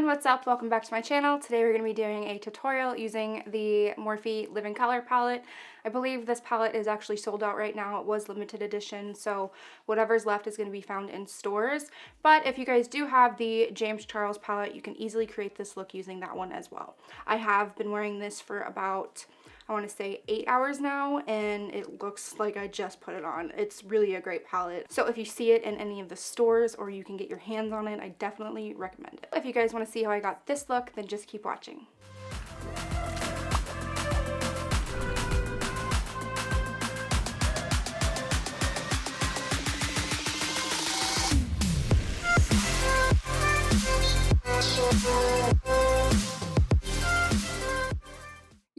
what's up? Welcome back to my channel. Today we're going to be doing a tutorial using the Morphe Living Color palette. I believe this palette is actually sold out right now. It was limited edition, so whatever's left is going to be found in stores. But if you guys do have the James Charles palette, you can easily create this look using that one as well. I have been wearing this for about, I want to say 8 hours now, and it looks like I just put it on. It's really a great palette. So if you see it in any of the stores or you can get your hands on it, I definitely recommend it. If you guys want to see how I got this look, then just keep watching.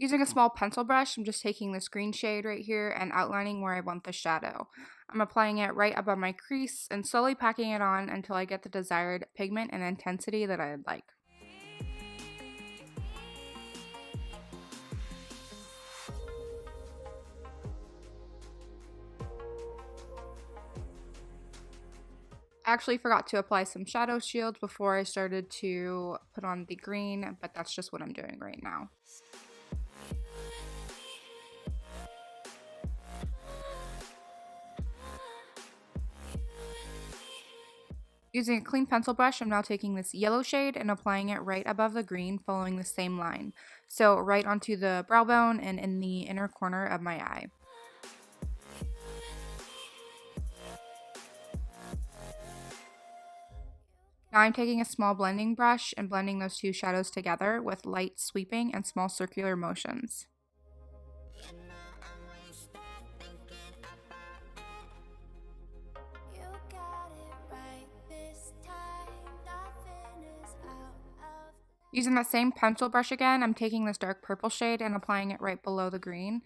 Using a small pencil brush, I'm just taking this green shade right here and outlining where I want the shadow. I'm applying it right above my crease and slowly packing it on until I get the desired pigment and intensity that I'd like. I actually forgot to apply some shadow shields before I started to put on the green, but that's just what I'm doing right now. Using a clean pencil brush, I'm now taking this yellow shade and applying it right above the green, following the same line. So right onto the brow bone and in the inner corner of my eye. Now I'm taking a small blending brush and blending those two shadows together with light sweeping and small circular motions. Using that same pencil brush again, I'm taking this dark purple shade and applying it right below the green.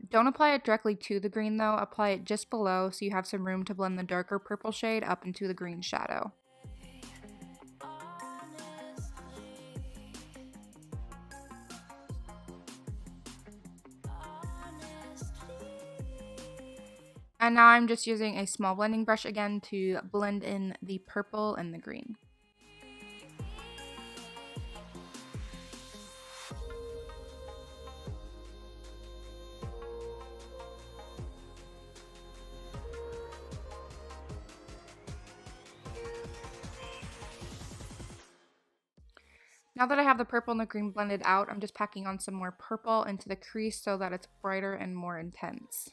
Don't apply it directly to the green though, apply it just below so you have some room to blend the darker purple shade up into the green shadow. And now I'm just using a small blending brush again to blend in the purple and the green. Now that I have the purple and the green blended out, I'm just packing on some more purple into the crease so that it's brighter and more intense.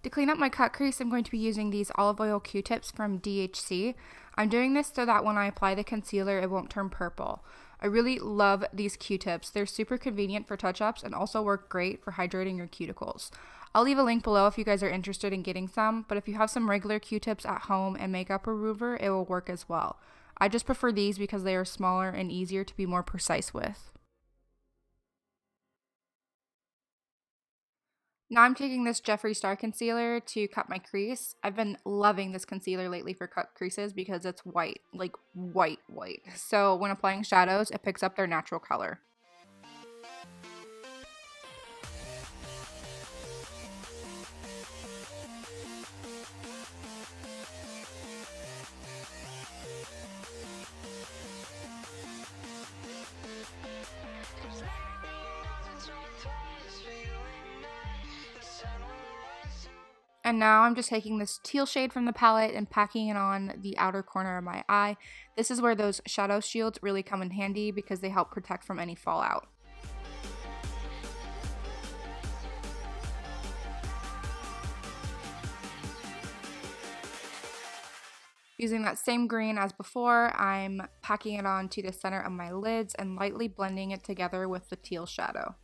To clean up my cut crease, I'm going to be using these olive oil Q-tips from DHC. I'm doing this so that when I apply the concealer, it won't turn purple. I really love these Q-tips. They're super convenient for touch-ups and also work great for hydrating your cuticles. I'll leave a link below if you guys are interested in getting some, but if you have some regular Q-tips at home and makeup remover, it will work as well. I just prefer these because they are smaller and easier to be more precise with. Now I'm taking this Jeffree Star Concealer to cut my crease. I've been loving this concealer lately for cut creases because it's white, like white. So when applying shadows, it picks up their natural color. And now I'm just taking this teal shade from the palette and packing it on the outer corner of my eye. This is where those shadow shields really come in handy because they help protect from any fallout. Using that same green as before, I'm packing it on to the center of my lids and lightly blending it together with the teal shadow.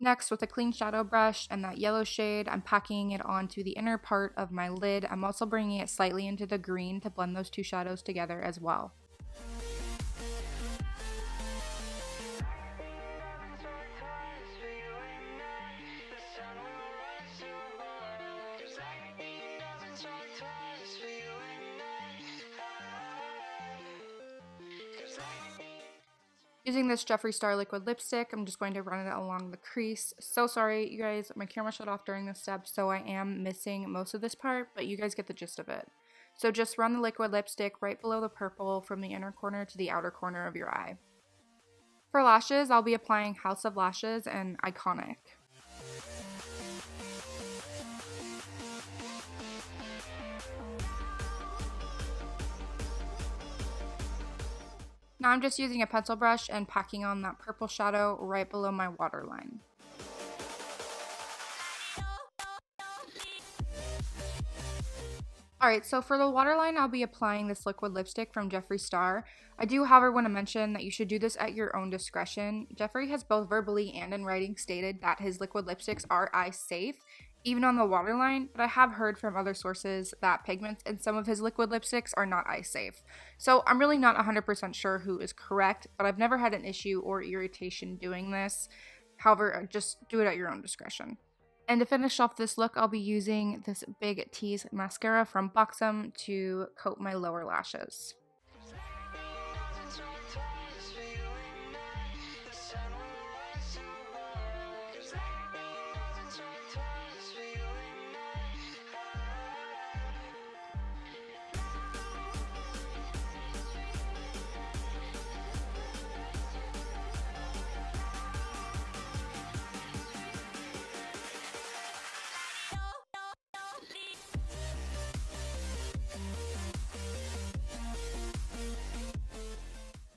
Next, with a clean shadow brush and that yellow shade, I'm packing it onto the inner part of my lid. I'm also bringing it slightly into the green to blend those two shadows together as well. Using this Jeffree Star liquid lipstick, I'm just going to run it along the crease. So sorry, you guys, my camera shut off during this step, so I am missing most of this part, but you guys get the gist of it. So just run the liquid lipstick right below the purple from the inner corner to the outer corner of your eye. For lashes, I'll be applying House of Lashes and Iconic. Now I'm just using a pencil brush and packing on that purple shadow right below my waterline. Alright, so for the waterline, I'll be applying this liquid lipstick from Jeffree Star. I do, however, want to mention that you should do this at your own discretion. Jeffree has both verbally and in writing stated that his liquid lipsticks are eye safe, even on the waterline, but I have heard from other sources that pigments in some of his liquid lipsticks are not eye safe. So I'm really not 100% sure who is correct, but I've never had an issue or irritation doing this. However, just do it at your own discretion. And to finish off this look, I'll be using this big Tease mascara from Buxom to coat my lower lashes.